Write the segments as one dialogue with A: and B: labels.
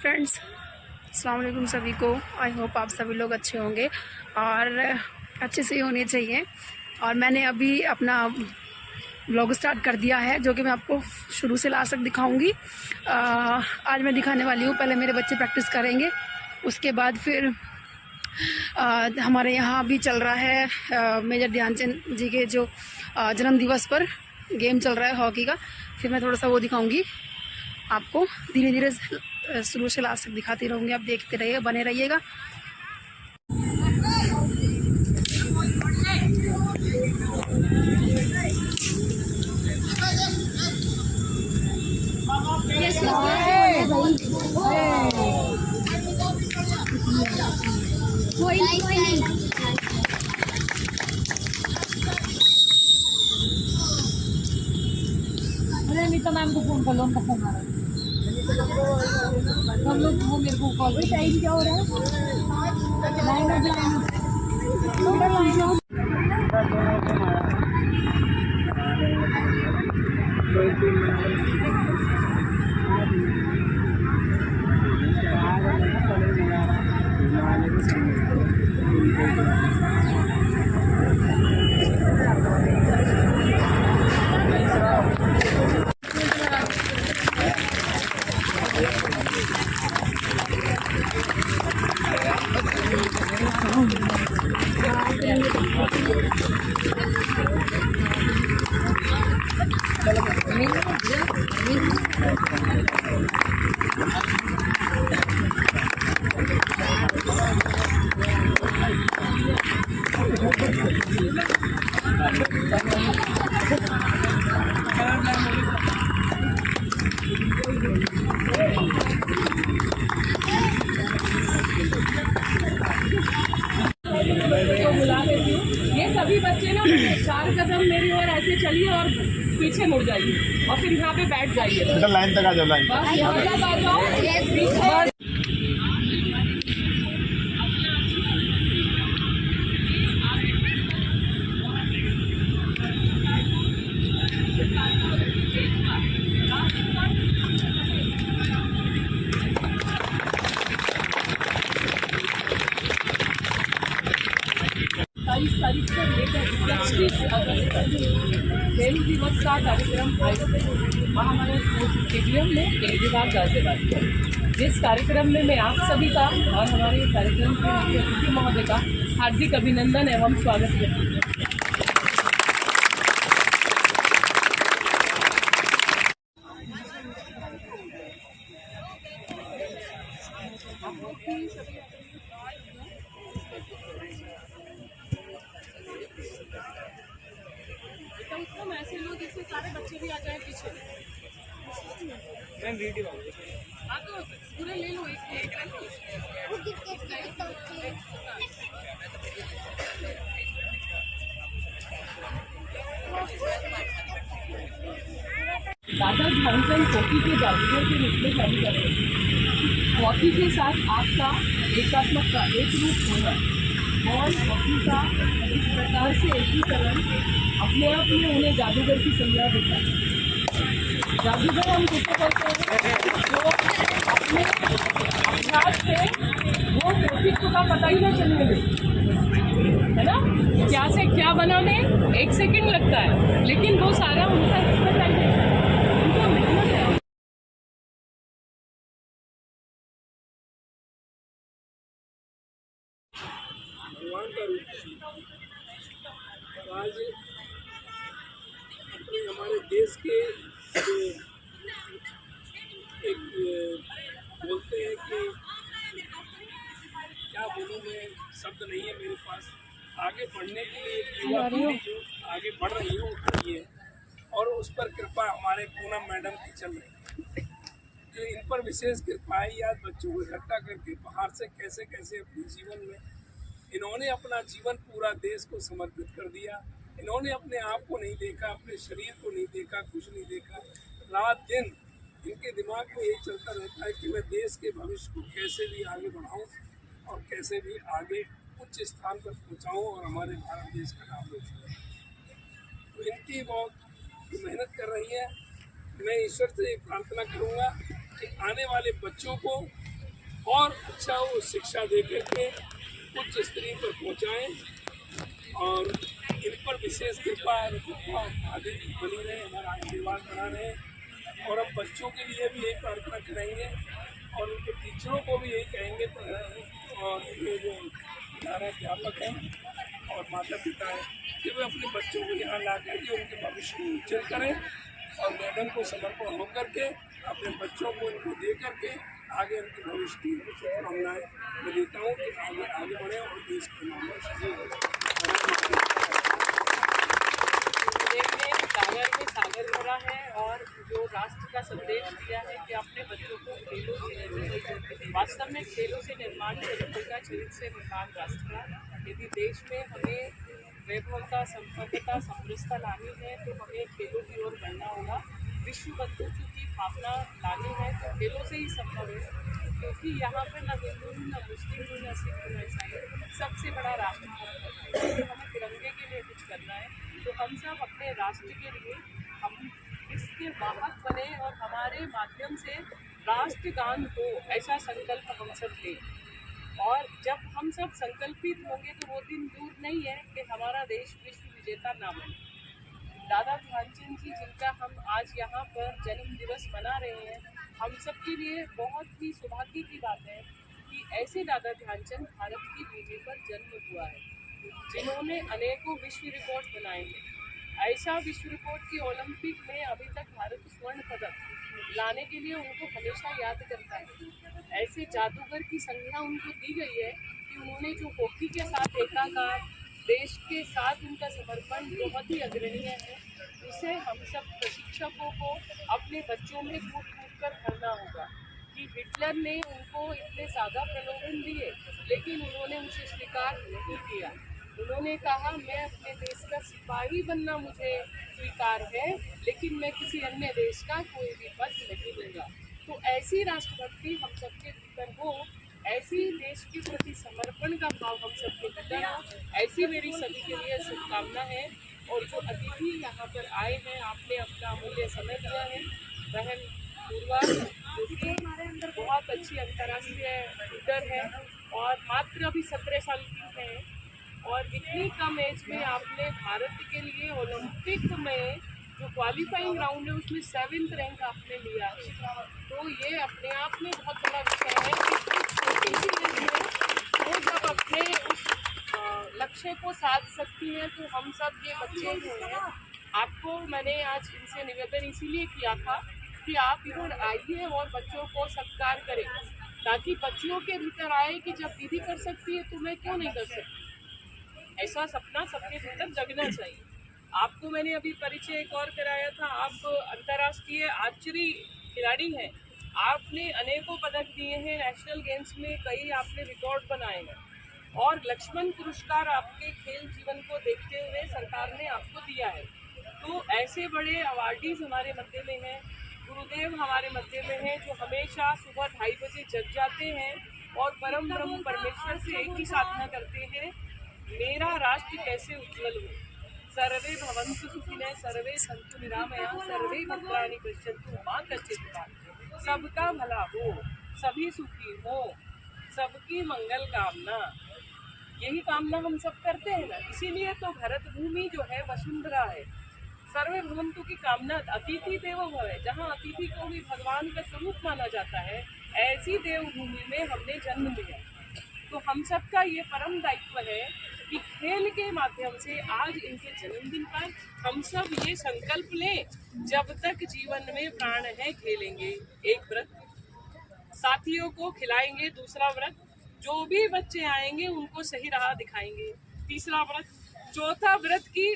A: Friends, अस्सलाम वालेकुम सभी को। आई होप आप सभी लोग अच्छे होंगे और अच्छे से ही होने चाहिए। और मैंने अभी अपना व्लॉग स्टार्ट कर दिया है, जो कि मैं आपको शुरू से लास्ट तक दिखाऊंगी। आज मैं दिखाने वाली हूँ। पहले मेरे बच्चे प्रैक्टिस करेंगे, उसके बाद फिर हमारे यहाँ भी चल रहा है मेजर ध्यानचंद जी के जो जन्म दिवस पर गेम चल रहा है हॉकी का। फिर मैं थोड़ा सा वो दिखाऊंगी आपको, धीरे धीरे शुरू से लास्ट तक दिखाती रहूँगी। आप देखते रहिए, बने रहिएगा।
B: अनीता मैम को फोन कर लो, उनका फोन आ रहा है। हम लोग वो मेरे को कॉल टाइम क्या हो रहा तो बुला लेती हूँ। ये सभी बच्चे ना 4 कदम मेरी ओर ऐसे चलिए और पीछे मुड़ जाइए और फिर यहाँ पे बैठ जाइए।
C: लाइन तक आ जाओ, लाइन
B: बस यहाँ तक आ जाओ। तारीख से लेकर 25 अगस्त तक खेल दिवस का कार्यक्रम आयोजित महामाया स्पोर्ट्स स्टेडियम में केजरीवाल गाजियाबाद। जिस कार्यक्रम में मैं आप सभी का और हमारे कार्यक्रम के मुख्य अतिथि महोदय का हार्दिक अभिनंदन एवं स्वागत करती हूँ। तो ऐसे लोग इससे सारे बच्चे भी आ जाए पीछे। हाँ तो पूरे ले लो, एक दादा ध्यानचंद हॉकी के जादूगर के रूप में जानी जाते हैं। हॉकी के साथ आपका एकात्मक का एक रूप होना और हॉकी का इस प्रकार से एकीकरण अपने आप में उन्हें जादूगर की संज्ञा देता है। जादूगर हम किसको कहते हैं? जो अपने अभ्यास से वो व्यक्तित्व का पता ही ना चलने दे, है ना। क्या से क्या बनाने 1 सेकंड लगता है, लेकिन वो सारा उनका एक्सपर्टाइज है, उनका मेहनत है।
C: भगवान का रूप आज अपने हमारे देश के जो एक बोलते हैं कि क्या बोलूँ, मैं शब्द नहीं है मेरे पास। आगे बढ़ने के लिए युवा पीढ़ी जो आगे बढ़ रही है वो खड़ी है और उस पर कृपा हमारे पूनम मैडम की चल रही है। इन पर विशेष कृपा है। आज बच्चों को इकट्ठा करके बाहर से कैसे कैसे अपने जीवन में इन्होंने अपना जीवन पूरा देश को समर्पित कर दिया। इन्होंने अपने आप को नहीं देखा, अपने शरीर को नहीं देखा, कुछ नहीं देखा। रात दिन इनके दिमाग में ये चलता रहता है कि मैं देश के भविष्य को कैसे भी आगे बढ़ाऊं और कैसे भी आगे उच्च स्थान पर पहुंचाऊं और हमारे भारत देश का नाम रोशन। तो इनकी बहुत मेहनत कर रही है। मैं ईश्वर से प्रार्थना करूंगा कि आने वाले बच्चों को और अच्छा वो शिक्षा दे करके उच्च स्तर पर पहुँचाएँ और इन पर विशेष कृपा आगे बनी रहे, हमारा आशीर्वाद बना रहे। और हम बच्चों के लिए भी यही प्रार्थना करेंगे और उनके टीचरों को भी यही कहेंगे, और ये जो अध्यापक हैं और माता पिता हैं कि वे अपने बच्चों को यहाँ ला करके उनके भविष्य को उज्जवल करें और मैडम को समर्पण होकर के अपने बच्चों को इनको दे करके आगे उनके भविष्य की शुभकामनाएं मैं देता हूँ कि आगे बढ़े और देश के नाम
B: सागर में सागर भरा है और जो राष्ट्र का संदेश दिया है कि अपने बच्चों को खेलों से निर्माण, वास्तव में खेलों से निर्माण चरित्र का, चरित्र से निर्माण राष्ट्र का। यदि देश में हमें वैभवता, संपन्नता, समृद्धता लानी है तो हमें खेलों की ओर बढ़ना होगा। विश्व बंधुत्व की भावना लानी है तो खेलों से ही संभव है, क्योंकि यहाँ पर न हिंदू न मुस्लिम न सिख न ईसाई, सबसे बड़ा राष्ट्र है। तो हमें तिरंगे के लिए कुछ करना है, तो हम सब अपने राष्ट्र के लिए हम इसके वाहक बने और हमारे माध्यम से राष्ट्रगान हो, ऐसा संकल्प हम सब लें। और जब हम सब संकल्पित होंगे तो वो दिन दूर नहीं है कि हमारा देश विश्व विजेता ना बने। दादा ध्यानचंद जी, जिनका हम आज यहाँ पर जन्म दिवस मना रहे हैं, हम सब के लिए बहुत ही सौभाग्य की बात है कि ऐसे दादा ध्यानचंद भारत की भूमि पर जन्म हुआ है, जिन्होंने अनेकों विश्व रिकॉर्ड बनाए हैं। ऐसा विश्व रिकॉर्ड की ओलंपिक में अभी तक भारत स्वर्ण पदक लाने के लिए उनको हमेशा याद करता है। ऐसे जादूगर की संज्ञा उनको दी गई है कि उन्होंने जो हॉकी के साथ एकाकार, देश के साथ उनका समर्पण बहुत ही अग्रणीय है। उसे हम सब प्रशिक्षकों को अपने बच्चों में कूट कूट कर भरना होगा कि हिटलर ने उनको इतने सादा प्रलोभन दिए लेकिन उन्होंने उसे स्वीकार नहीं किया। उन्होंने कहा मैं अपने देश का सिपाही बनना मुझे स्वीकार है, लेकिन मैं किसी अन्य देश का कोई भी पद नहीं लूँगा। तो ऐसी राष्ट्रभक्ति हम सबके भीतर हो, ऐसी देश के प्रति समर्पण का भाव हम सबके भीतर हो, ऐसी मेरी सभी के लिए शुभकामना है। और जो अतिथि यहाँ पर आए हैं, आपने अपना अमूल्य समय दिया है, बहन पूर्वा जो कि बहुत अच्छी अंतर्राष्ट्रीय लीडर है और मात्र अभी 17 साल की है और इतनी कम एज में आपने भारत के लिए ओलंपिक में जो क्वालिफाइंग राउंड है उसमें 7th रैंक आपने लिया है। तो ये अपने आप में बहुत बड़ा विषय है कि छोटी सी एज में वो जब अपने उस लक्ष्य को साध सकती हैं, तो हम सब ये बच्चे जो हैं, आपको मैंने आज इनसे निवेदन इसीलिए किया था कि आप इधर आइए और बच्चों को सत्कार करें, ताकि बच्चियों के भीतर आए कि जब दीदी कर सकती है तो मैं क्यों नहीं कर सकती। ऐसा सपना सबके भीतर जगना चाहिए। आपको मैंने अभी परिचय एक और कराया था, आप अंतर्राष्ट्रीय आर्चरी खिलाड़ी हैं, आपने अनेकों पदक दिए हैं, नेशनल गेम्स में कई आपने रिकॉर्ड बनाए हैं और लक्ष्मण पुरस्कार आपके खेल जीवन को देखते हुए सरकार ने आपको दिया है। तो ऐसे बड़े अवार्डीज हमारे मध्य में हैं, गुरुदेव हमारे मध्य में हैं, जो हमेशा सुबह 2:30 बजे जग जाते हैं और परम ब्रह्म परमेश्वर से एक ही साधना करते हैं, मेरा राष्ट्र कैसे उज्जवल हो। सर्वे भवन्तु सुखिनः, सर्वे सन्तु निरामयाः, सर्वे भद्राणि पश्यन्तु मां कश्चित्। सबका भला हो, सभी सुखी हो, सबकी मंगल कामना, यही कामना हम सब करते हैं ना। इसीलिए तो भारत भूमि जो है वसुंधरा है, सर्वे भवन्तु की कामना। अतिथि देवो भव है, जहाँ अतिथि को भी भगवान का स्वरूप माना जाता है, ऐसी देवभूमि में हमने जन्म लिया। तो हम सबका ये परम दायित्व है कि खेल के माध्यम से आज इनके जन्मदिन पर हम सब ये संकल्प लें, जब तक जीवन में प्राण है खेलेंगे। एक व्रत साथियों को खिलाएंगे, दूसरा व्रत जो भी बच्चे आएंगे उनको सही राह दिखाएंगे, तीसरा व्रत, चौथा व्रत की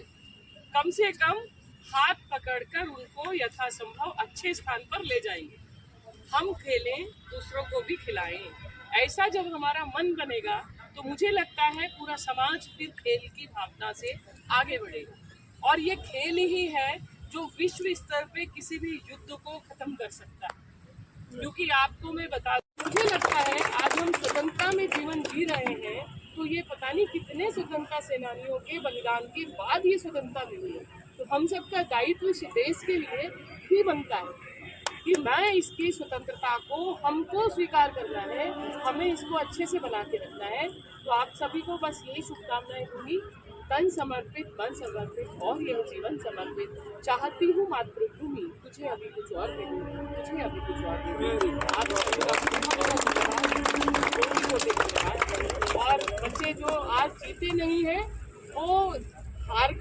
B: कम से कम हाथ पकड़कर उनको यथासंभव अच्छे स्थान पर ले जाएंगे। हम खेलें, दूसरों को भी खिलाएं। ऐसा जब हमारा मन बनेगा तो मुझे लगता है पूरा समाज फिर खेल की भावना से आगे बढ़ेगा। और ये खेल ही है जो विश्व स्तर पे किसी भी युद्ध को खत्म कर सकता है। क्योंकि आपको मैं बता दूं, मुझे लगता है आज हम स्वतंत्रता में जीवन जी रहे हैं, तो ये पता नहीं कितने स्वतंत्रता सेनानियों के बलिदान के बाद ये स्वतंत्रता मिली है। तो हम सबका दायित्व इस देश के लिए भी बनता है कि मैं इसकी स्वतंत्रता को हमको स्वीकार करना है, हमें इसको अच्छे से बना के रखना है। तो आप सभी को बस यही शुभकामनाएं दूंगी, तन समर्पित, मन समर्पित और यह जीवन समर्पित। चाहती हूँ मातृभूमि तुझे अभी कुछ और मिले, तुझे अभी कुछ और मिले। आप सभी का बहुत बहुत धन्यवाद। और बच्चे जो आज जीते नहीं हैं वो हार